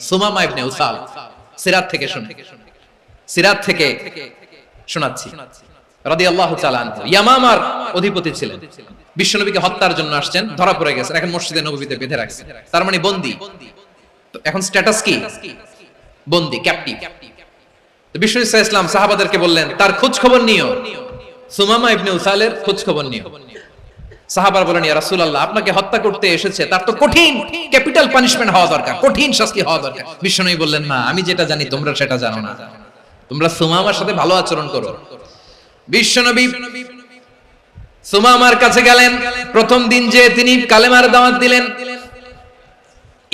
সুমামা ইবনে উসাল সিরাত থেকে শোনাচ্ছি রাদিয়াল্লাহু তাআলা আনহু ইয়ামামার অধিপতি ছিলেন। বিশ্বনবীকে হত্যার জন্য আসছেন, ধরা পড়ে গেছেন, এখন মসজিদে নববীতে বেঁধে রাখছেন, তার মানে বন্দী। তো এখন স্ট্যাটাস কি? বন্দী, ক্যাপটিভ। তো বিশ্বনবী সাল্লাল্লাহু আলাইহি ওয়াসাল্লাম সাহাবাদেরকে বললেন তার খোঁজ খবর নিও, সুমামা ইবনে উসালের খোঁজ খবর নিও। সাহাবারা বলেন ইয়া রাসূলুল্লাহ, আপনাকে হত্যা করতে এসেছে, তার তো কঠিন ক্যাপিটাল পানিশমেন্ট হওয়া দরকার, কঠিন শাস্তি হওয়া দরকার। বিশ্বনবী বললেন না, আমি যেটা জানি তোমরা সেটা জানো না, তোমরা সুমামার সাথে ভালো আচরণ করো। বিশ্বনবী সুমামার কাছে গেলেন। প্রথম দিন যে তিনি কালেমার দাওয়াত দিলেন,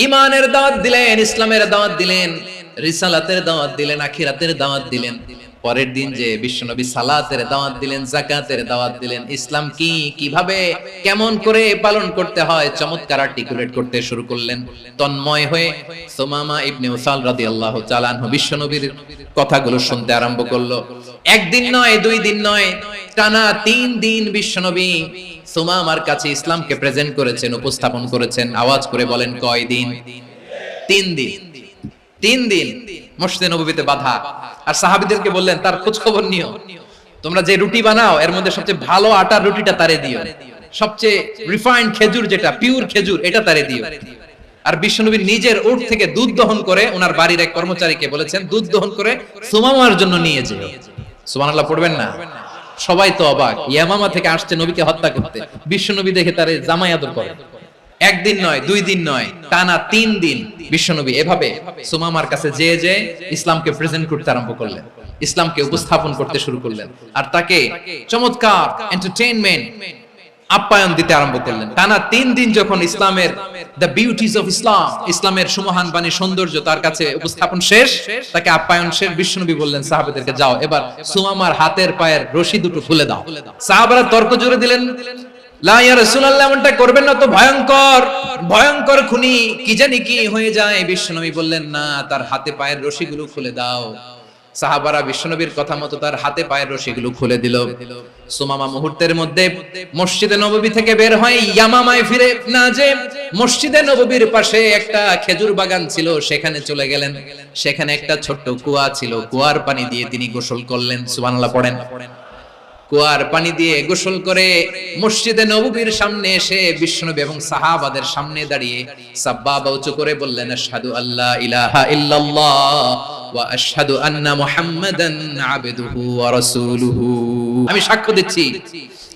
ঈমানের দাওয়াত দিলেন, ইসলামের দাওয়াত দিলেন, রিসালাতের দাওয়াত দিলেন, আখিরাতের দাওয়াত দিলেন। পরের দিন যে বিশ্বনবী সালাতের দাওয়াত দিলেন, যাকাতের দাওয়াত দিলেন, ইসলাম কি, কিভাবে, কেমন করে পালন করতে হয় চমৎকার আর্টিকুলেট করতে শুরু করলেন। তন্ময় হয়ে সুমামা ইবনে উসাল রাদিয়াল্লাহু তাআলা আনহু বিশ্বনবীর কথাগুলো শুনতে আরম্ভ করলো। একদিন নয়, দুই দিন নয়, টানা 3 দিন বিশ্বনবী সুমামার কাছে ইসলামকে প্রেজেন্ট করেছেন, উপস্থাপন করেছেন। আওয়াজ করে বলেন কয় দিন? 3 দিন। 3 দিন মসজিদে নববীতে বাধা। আর সাহাবীদেরকে বললেন তার খোঁজ খবর নিও, তোমরা যে রুটি বানাও এর মধ্যে সবচেয়ে ভালো আটার রুটিটা তারে দিও, সবচেয়ে রিফাইন্ড খেজুর যেটা পিওর খেজুর এটা তারে দিও। আর বিশ্বনবী নিজের উট থেকে দুধ দহন করে ওনার বাড়ির এক কর্মচারীকে বলেছেন দুধ দহন করে সুমামার জন্য নিয়ে যেও। সুবহানাল্লাহ পড়বেন না? সবাই তো অবাক, ইয়ামামা থেকে আসছে নবীকে হত্যা করতে, বিশ্বনবী দেখে তারে জামাই আদর করে। একদিন নয়, দুই দিন নয়, টানা 3 দিন বিশ্বনবী এভাবে সুমামার কাছে যেয়ে ইসলামকে প্রেজেন্ট করতে আরম্ভ করলেন, ইসলামকে উপস্থাপন করতে শুরু করলেন, আর তাকে চমৎকার এন্টারটেইনমেন্ট আপ্যায়ন দিতে আরম্ভ করলেন। টানা 3 দিন যখন ইসলামের দ্য বিউটিজ অফ ইসলাম, ইসলামের সুমহান বাণী সৌন্দর্য তার কাছে উপস্থাপন শেষ, তাকে আপ্যায়ন শেষ, বিশ্বনবী বললেন সাহাবাদেরকে যাও এবার সুমামার হাতের পায়ের রশি দুটো খুলে দাও। সাহাবারা তর্ক জুড়ে দিলেন, লা ইয়া রাসূলুল্লাহ, এমনটা করবেন না তো, ভয়ঙ্কর ভয়ঙ্কর খুনি, কি জানি কি হয়ে যায়। বিশ্বনবী বললেন না, তার হাতে পায়ের রশিগুলো খুলে দাও। সাহাবারা বিশ্বনবীর কথা মতো তার হাতে পায়ের রশিগুলো খুলে দিল। সুমামা মুহূর্তের মধ্যে মসজিদে নববী থেকে বের হয়, ইয়ামামায় ফিরে না যে মসজিদে নববীর পাশে একটা খেজুর বাগান ছিল সেখানে চলে গেলেন। সেখানে একটা ছোট্ট কুয়া ছিল, কুয়ার পানি দিয়ে তিনি গোসল করলেন। সুবহানাল্লাহ পড়েন। কুয়ার পানি দিয়ে গোসল করে মসজিদে নববীর সামনে এসে বিশ্বনবী এবং সাহাবাদের সামনে দাঁড়িয়ে সাব্বাবা উঁচু করে বললেন, আশহাদু আল্লা ইলাহা ইল্লাল্লাহ ওয়া আশহাদু আন্না মুহাম্মাদান আবদুহু ওয়া রাসূলুহু। আমি সাক্ষ্য দিচ্ছি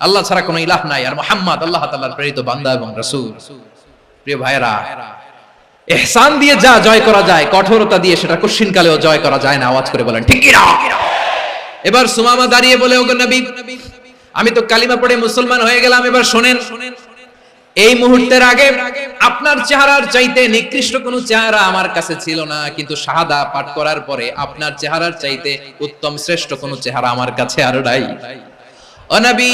আল্লাহ ছাড়া কোনো ইলাহ নাই, আর মুহাম্মদ আল্লাহ তাআলার প্রেরিত বান্দা এবং রাসূল। প্রিয় ভাইরা, ইহসান দিয়ে যা জয় করা যায়, কঠোরতা দিয়ে সেটা কঠিনকালেও জয় করা যায় না। আওয়াজ করে বলেন ঠিক কি না? এবার সুমামা দাঁড়িয়ে বলে, ওগো নবী, আমি তো কালিমা পড়ে মুসলমান হয়ে গেলাম, এবার শুনেন, এই মুহূর্তের আগে আপনার চেহারার চাইতে নিকৃষ্ট কোনো চেহারা আমার কাছে ছিল না, কিন্তু শাহাদা পাঠ করার পরে আপনার চেহারার চাইতে উত্তম শ্রেষ্ঠ কোনো চেহারা আমার কাছে আর নাই। ও নবী,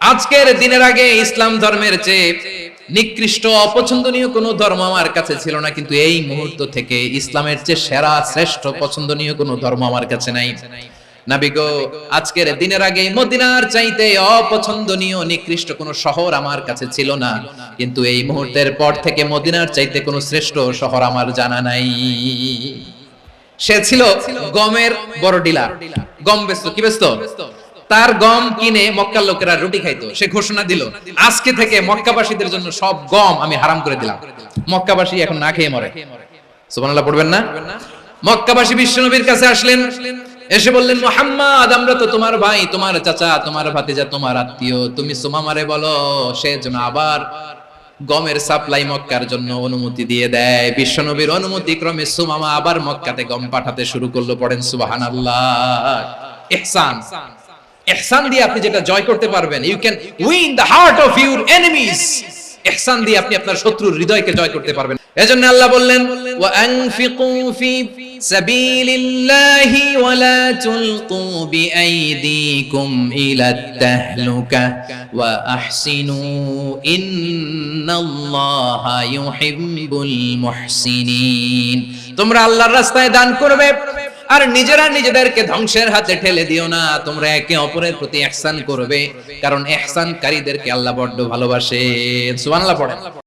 আজকের দিনের আগে ইসলাম ধর্মের চেয়ে নিকৃষ্ট অপছন্দনীয় কোনো ধর্ম আমার কাছে ছিল না, কিন্তু এই মুহূর্ত থেকে ইসলামের চেয়ে সেরা শ্রেষ্ঠ পছন্দনীয় কোনো ধর্ম আমার কাছে নাই। নবী গো, আজকের দিনের আগে মদিনার চাইতে অপছন্দনীয় নিকৃষ্ট কোনো শহর আমার কাছে ছিল না, কিন্তু এই মুহূর্তের পর থেকে মদিনার চাইতে কোনো শ্রেষ্ঠ শহর আমার জানা নাই। সে ছিল গমের বড় ডিলার, গম বেচত। কি বেচত? তার গম কিনে মক্কার লোকেরা রুটি খাইতো। সে ঘোষণা দিল, আজকে থেকে মক্কাবাসীদের জন্য সব গম আমি হারাম করে দিলাম, মক্কাবাসী এখন না খেয়ে মরে। সুবহানাল্লাহ পড়বেন না? মক্কাবাসী বিশ্বনবীর কাছে আসলেন, এসে বললেন, মুহাম্মদ, আমরা তো তোমার ভাই, তোমার চাচা, তোমার ভাতিজা, তোমার আত্মীয়, তুমি সুমামারে বলো সে যেন আবার গমের সাপ্লাই মক্কার জন্য অনুমতি দিয়ে দেয়। বিশ্বনবীর অনুমতি ক্রমে সুমামা আবার মক্কাতে গম পাঠাতে শুরু করলো। পড়েন সুবহানাল্লাহ। ইহসান, ইহসান দিয়ে আপনি যেটা জয় করতে পারবেন, you can win the heart of your enemies. ইহসান দিয়ে আপনি আপনার শত্রুর হৃদয়কে জয় করতে পারবেন। এজন্য আল্লাহ বললেন, ওয়া আনফিকু ফি সাবিলিল্লাহি ওয়া লা তুলকু বিআইদিকুম ইলাত তাহলুকা ওয়া আহসিনু ইন্নাল্লাহা ইউহিব্বুল মুহসিনিন। তোমরা আল্লাহর রাস্তায় দান করবে আর নিজেরা নিজেদেরকে ধ্বংসের হাতে ঠেলে দিও না। তোমরা একে অপরের প্রতি ইহসান করবে, কারণ ইহসানকারীদেরকে আল্লাহ বড় ভালোবাসেন। সুবহানাল্লাহ পড়েন।